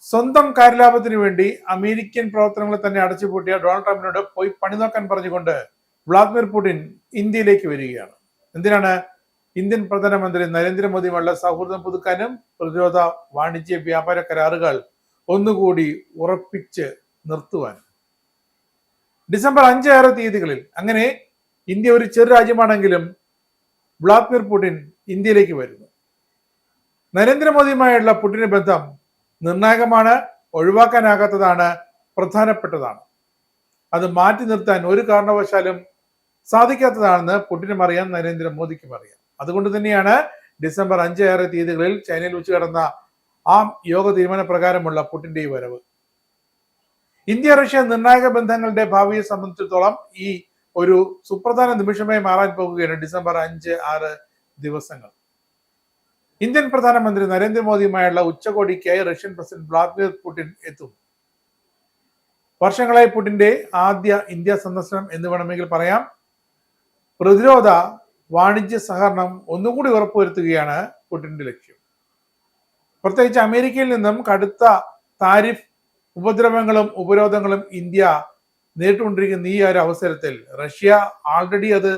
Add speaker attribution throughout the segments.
Speaker 1: സ്വന്തം കാര്യലാഭത്തിനു വേണ്ടി അമേരിക്കൻ പ്രവർത്തനങ്ങളെ തന്നെ അടച്ചുപൂട്ടിയ ഡൊണാൾഡ് ട്രംപിനോട് പോയി പണി നോക്കാൻ പറഞ്ഞുകൊണ്ട് വ്ളാദിമിർ പുടിൻ ഇന്ത്യയിലേക്ക് വരികയാണ്. എന്തിനാണ്? ഇന്ത്യൻ പ്രധാനമന്ത്രി നരേന്ദ്രമോദിയുമായുള്ള സൗഹൃദം പുതുക്കാനും പ്രതിരോധ വാണിജ്യ വ്യാപാര കരാറുകൾ ഒന്നുകൂടി ഉറപ്പിച്ച് നിർത്തുവാനും. ഡിസംബർ 5-6 തീയതികളിൽ അങ്ങനെ ഇന്ത്യ ഒരു ചെറു രാജ്യമാണെങ്കിലും വ്ളാദിമിർ പുടിൻ ഇന്ത്യയിലേക്ക് വരുന്നു. നരേന്ദ്രമോദിയുമായുള്ള പുടിന്റെ ബന്ധം നിർണായകമാണ്, ഒഴിവാക്കാനാകാത്തതാണ്, പ്രധാനപ്പെട്ടതാണ്. അത് മാറ്റി നിർത്താൻ ഒരു കാരണവശാലും സാധിക്കാത്തതാണെന്ന് പുടിനും അറിയാം, നരേന്ദ്രമോദിക്കും അറിയാം. അതുകൊണ്ട് തന്നെയാണ് ഡിസംബർ 5-6 തീയതികളിൽ ചൈനയിൽ വെച്ച് നടന്ന ആ യോഗ തീരുമാന പ്രകാരമുള്ള പുടിന്റെ ഈ വരവ്. ഇന്ത്യ റഷ്യ നിർണായക ബന്ധങ്ങളുടെ ഭാവിയെ സംബന്ധിച്ചിടത്തോളം ഈ ഒരു സുപ്രധാന നിമിഷമായി മാറാൻ പോകുകയാണ് ഡിസംബർ 5-6 ദിവസങ്ങൾ. ഇന്ത്യൻ പ്രധാനമന്ത്രി നരേന്ദ്രമോദിയുമായുള്ള ഉച്ചകോടിക്കായി റഷ്യൻ പ്രസിഡന്റ് വ്ളാദിമിർ പുടിൻ എത്തും. വർഷങ്ങളായി പുടിന്റെ ആദ്യ ഇന്ത്യ സന്ദർശനം എന്ന് വേണമെങ്കിൽ പറയാം. പ്രതിരോധ വാണിജ്യ സഹകരണം ഒന്നുകൂടി ഉറപ്പുവരുത്തുകയാണ് പുടിന്റെ ലക്ഷ്യം. പ്രത്യേകിച്ച് അമേരിക്കയിൽ നിന്നും കടുത്ത താരിഫ് ഉപദ്രവങ്ങളും ഉപരോധങ്ങളും ഇന്ത്യ നേരിട്ടുകൊണ്ടിരിക്കുന്ന ഈ ഒരു അവസരത്തിൽ റഷ്യ ആൾറെഡി അത്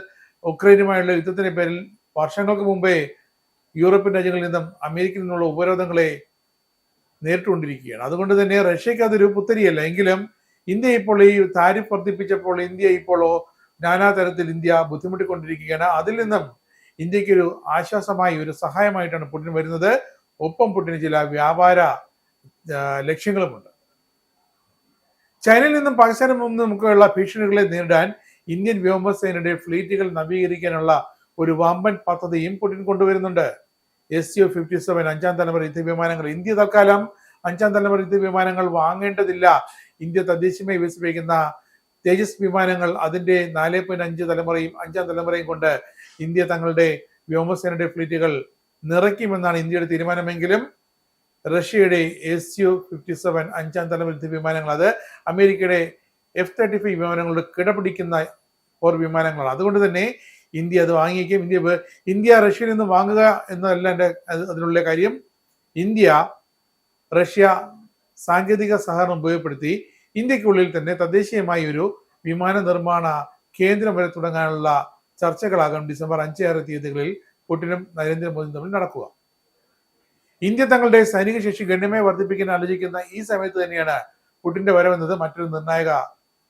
Speaker 1: ഉക്രൈനുമായുള്ള യുദ്ധത്തിന്റെ പേരിൽ വർഷങ്ങൾക്ക് മുമ്പേ യൂറോപ്യൻ രാജ്യങ്ങളിൽ നിന്നും അമേരിക്കയിൽ നിന്നുള്ള ഉപരോധങ്ങളെ നേരിട്ടുകൊണ്ടിരിക്കുകയാണ്. അതുകൊണ്ട് തന്നെ റഷ്യക്ക് അതൊരു പുത്തരിയല്ല. എങ്കിലും ഇന്ത്യ ഇപ്പോൾ ഈ താരിഫ് വർദ്ധിപ്പിച്ചപ്പോൾ ഇന്ത്യ ഇപ്പോൾ നാനാതരത്തിൽ ഇന്ത്യ ബുദ്ധിമുട്ടിക്കൊണ്ടിരിക്കുകയാണ്. അതിൽ നിന്നും ഇന്ത്യക്കൊരു ആശ്വാസമായി, ഒരു സഹായമായിട്ടാണ് പുടിൻ വരുന്നത്. ഒപ്പം പുടിന് ചില വ്യാപാര ലക്ഷ്യങ്ങളുമുണ്ട്. ചൈനയിൽ നിന്നും പാകിസ്ഥാനിൽ നിന്നും നമുക്കുള്ള ഭീഷണികളെ നേരിടാൻ ഇന്ത്യൻ വ്യോമസേനയുടെ ഫ്ലീറ്റുകൾ നവീകരിക്കാനുള്ള ഒരു വമ്പൻ പദ്ധതിയും പുടിൻ കൊണ്ടുവരുന്നുണ്ട്. Su-57 5ാം തലമുറ യുദ്ധവിമാനങ്ങൾ. ഇന്ത്യ തൽക്കാലം 5ാം തലമുറ യുദ്ധവിമാനങ്ങൾ വാങ്ങേണ്ടതില്ല. ഇന്ത്യ തദ്ദേശീയമായി വികസിപ്പിക്കുന്ന തേജസ് വിമാനങ്ങൾ, അതിന്റെ 4.5 തലമുറയും 5ാം തലമുറയും കൊണ്ട് ഇന്ത്യ തങ്ങളുടെ വ്യോമസേനയുടെ ഫ്ലീറ്റുകൾ നിറയ്ക്കുമെന്നാണ് ഇന്ത്യയുടെ തീരുമാനമെങ്കിലും റഷ്യയുടെ Su-57 5ാം തലമുറ യുദ്ധവിമാനങ്ങൾ, അത് അമേരിക്കയുടെ F-35 വിമാനങ്ങളുടെ കിടപിടിക്കുന്ന പോർ വിമാനങ്ങളാണ്. അതുകൊണ്ട് തന്നെ ഇന്ത്യ അത് വാങ്ങിയേക്കും. ഇന്ത്യ റഷ്യയിൽ നിന്ന് വാങ്ങുക എന്നല്ല അതിനുള്ള കാര്യം. ഇന്ത്യ റഷ്യ സാങ്കേതിക സഹകരണം ഉപയോഗപ്പെടുത്തി ഇന്ത്യക്കുള്ളിൽ തന്നെ തദ്ദേശീയമായി ഒരു വിമാന നിർമ്മാണ കേന്ദ്രം വരെ തുടങ്ങാനുള്ള ചർച്ചകളാകും ഡിസംബർ 5-6 തീയതികളിൽ പുടിനും നരേന്ദ്രമോദിയും തമ്മിൽ നടക്കുക. ഇന്ത്യ തങ്ങളുടെ സൈനിക ശേഷി ഗണ്യമായി വർദ്ധിപ്പിക്കാൻ ആലോചിക്കുന്ന ഈ സമയത്ത് തന്നെയാണ് പുടിന്റെ വരവെന്നത് മറ്റൊരു നിർണായക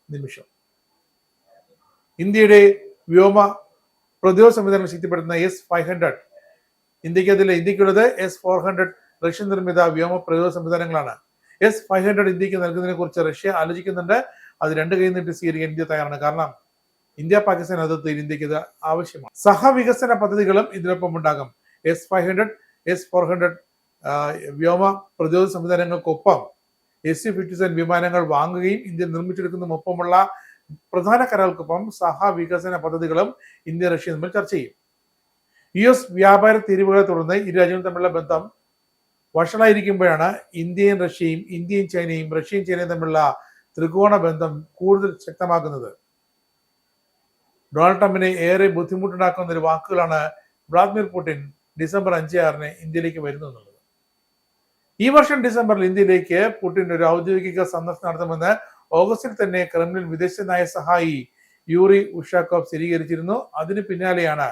Speaker 1: നിമിഷം. ഇന്ത്യയുടെ വ്യോമ പ്രതിരോധ സംവിധാനം ശക്തിപ്പെടുത്തുന്ന S-500 ഇന്ത്യക്കുള്ളത്. S-400 റഷ്യൻ നിർമ്മിത വ്യോമ പ്രതിരോധ സംവിധാനങ്ങളാണ്. S-500 ഇന്ത്യക്ക് നൽകുന്നതിനെ കുറിച്ച് റഷ്യ ആലോചിക്കുന്നുണ്ട്. അത് രണ്ട് കൈ നീട്ടി സ്വീകരിക്കാൻ ഇന്ത്യ തയ്യാറാണ്. കാരണം ഇന്ത്യ പാകിസ്ഥാൻ അതിർത്തിയിൽ ഇന്ത്യക്ക് ഇത് ആവശ്യമാണ്. സഹവികസന പദ്ധതികളും ഇതിനൊപ്പം ഉണ്ടാകും. S-500 S-400 വ്യോമ പ്രതിരോധ സംവിധാനങ്ങൾക്കൊപ്പം Su-57 വിമാനങ്ങൾ വാങ്ങുകയും ഇന്ത്യ നിർമ്മിച്ചെടുക്കുന്നതിനൊപ്പമുള്ള പ്രധാന കരാറുകൾക്കൊപ്പം സഹവികസന പദ്ധതികളും ഇന്ത്യ റഷ്യ തമ്മിൽ ചർച്ച ചെയ്യും. US വ്യാപാര തീരുവകളെ തുടർന്ന് ഇരു രാജ്യങ്ങളും തമ്മിലുള്ള ബന്ധം വഷളായിരിക്കുമ്പോഴാണ് ഇന്ത്യയും റഷ്യയും, ഇന്ത്യയും ചൈനയും, റഷ്യയും ചൈനയും തമ്മിലുള്ള ത്രികോണ ബന്ധം കൂടുതൽ ശക്തമാക്കുന്നത്. ഡൊണാൾഡ് ട്രംപിനെ ഏറെ ബുദ്ധിമുട്ടുണ്ടാക്കുന്ന ഒരു വാക്കുകളാണ് വ്ളാദിമിർ പുടിൻ ഡിസംബർ 5-6 ഇന്ത്യയിലേക്ക് വരുന്നു എന്നുള്ളത്. ഈ വർഷം ഡിസംബറിൽ ഇന്ത്യയിലേക്ക് പുടിൻ ഒരു ഔദ്യോഗിക സന്ദർശനം നടത്തുമെന്ന് ഓഗസ്റ്റിൽ തന്നെ ക്രെംലിൻ വിദേശ നയ സഹായി യൂറി ഉഷാക്കോവ് സ്ഥിരീകരിച്ചിരുന്നു. അതിന് പിന്നാലെയാണ്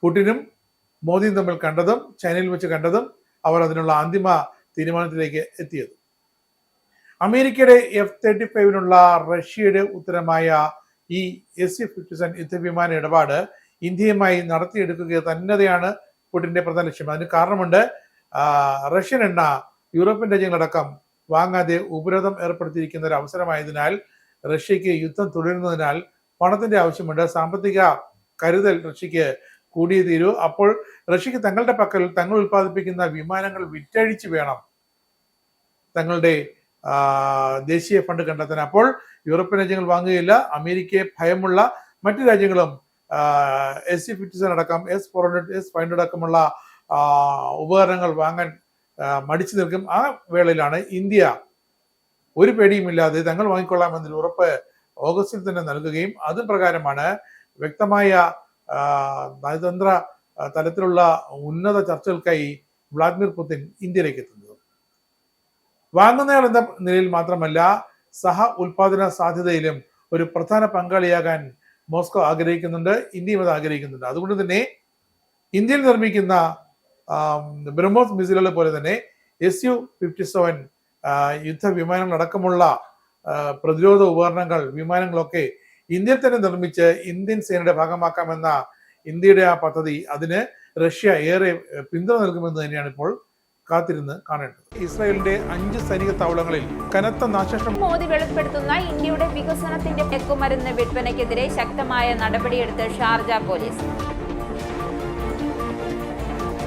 Speaker 1: പുടിനും മോദിയും തമ്മിൽ കണ്ടതും ചൈനയിൽ വെച്ച് കണ്ടതും അവർ അതിനുള്ള അന്തിമ തീരുമാനത്തിലേക്ക് എത്തിയത്. അമേരിക്കയുടെ F-35 റഷ്യയുടെ ഉത്തരമായ ഈ Su-57 യുദ്ധവിമാന ഇടപാട് ഇന്ത്യയുമായി നടത്തിയെടുക്കുക തന്നെയാണ് പുടിന്റെ പ്രധാന ലക്ഷ്യം. അതിന് കാരണമുണ്ട്. റഷ്യൻ എണ്ണ യൂറോപ്യൻ രാജ്യങ്ങളടക്കം വാങ്ങാതെ ഉപരോധം ഏർപ്പെടുത്തിയിരിക്കുന്ന ഒരു അവസരമായതിനാൽ, റഷ്യക്ക് യുദ്ധം തുടരുന്നതിനാൽ പണത്തിന്റെ ആവശ്യമുണ്ട്. സാമ്പത്തിക കരുതൽ റഷ്യക്ക് കൂടിയേ തീരൂ. അപ്പോൾ റഷ്യക്ക് തങ്ങളുടെ പക്കൽ തങ്ങൾ ഉൽപ്പാദിപ്പിക്കുന്ന വിമാനങ്ങൾ വിറ്റഴിച്ച് വേണം തങ്ങളുടെ ദേശീയ ഫണ്ട് കണ്ടെത്താൻ. അപ്പോൾ യൂറോപ്യൻ രാജ്യങ്ങൾ വാങ്ങുകയില്ല. അമേരിക്കയെ ഭയമുള്ള മറ്റു രാജ്യങ്ങളും Su-57 അടക്കം S-400 S-500 അടക്കമുള്ള ഉപകരണങ്ങൾ വാങ്ങാൻ മടിച്ചു നിൽക്കും. ആ വേളയിലാണ് ഇന്ത്യ ഒരു പേടിയുമില്ലാതെ തങ്ങൾ വാങ്ങിക്കൊള്ളാമെന്നൊരു ഉറപ്പ് ഓഗസ്റ്റിൽ തന്നെ നൽകുകയും അതും പ്രകാരമാണ് വ്യക്തമായ നയതന്ത്ര തലത്തിലുള്ള ഉന്നത ചർച്ചകൾക്കായി വ്ളാദിമിർ പുടിൻ ഇന്ത്യയിലേക്ക് എത്തുന്നത്. വാങ്ങുന്നയാൾ എന്ന നിലയിൽ മാത്രമല്ല സഹ ഉൽപാദന സാധ്യതയിലും ഒരു പ്രധാന പങ്കാളിയാകാൻ മോസ്കോ ആഗ്രഹിക്കുന്നുണ്ട്, ഇന്ത്യയും അത് ആഗ്രഹിക്കുന്നുണ്ട്. അതുകൊണ്ട് തന്നെ ഇന്ത്യയിൽ നിർമ്മിക്കുന്ന ബ്രഹ്മോസ് മിസൈലുകൾ പോലെ തന്നെ Su-57 യുദ്ധ വിമാനങ്ങളടക്കമുള്ള പ്രതിരോധ ഉപകരണങ്ങൾ, വിമാനങ്ങളൊക്കെ ഇന്ത്യയിൽ തന്നെ നിർമ്മിച്ച് ഇന്ത്യൻ സേനയുടെ ഭാഗമാക്കാമെന്ന ഇന്ത്യയുടെ ആ പദ്ധതി, അതിന് റഷ്യ ഏറെ പിന്തുണ നൽകുമെന്ന് തന്നെയാണ് ഇപ്പോൾ കാത്തിരുന്ന് കാണേണ്ടത്. ഇസ്രായേലിന്റെ 5 സൈനിക താവളങ്ങളിൽ കനത്ത നാശനഷ്ടം.
Speaker 2: മോദി വെളിപ്പെടുത്തുന്ന ഇന്ത്യയുടെ വികസനത്തിന്റെ മയക്കുമരുന്ന് വിൽപ്പനയ്ക്കെതിരെ ശക്തമായ നടപടിയെടുത്ത് ഷാർജ പോലീസ്.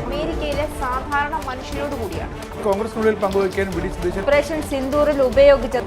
Speaker 2: അമേരിക്കയിലെ സാധാരണ മനുഷ്യരോട് കൂടിയാണ്
Speaker 1: കോൺഗ്രസിനുള്ളിൽ പങ്കുവയ്ക്കാൻ വി ഡി സതീശൻ
Speaker 2: ഓപ്പറേഷൻ സിന്ദൂറിൽ ഉപയോഗിച്ച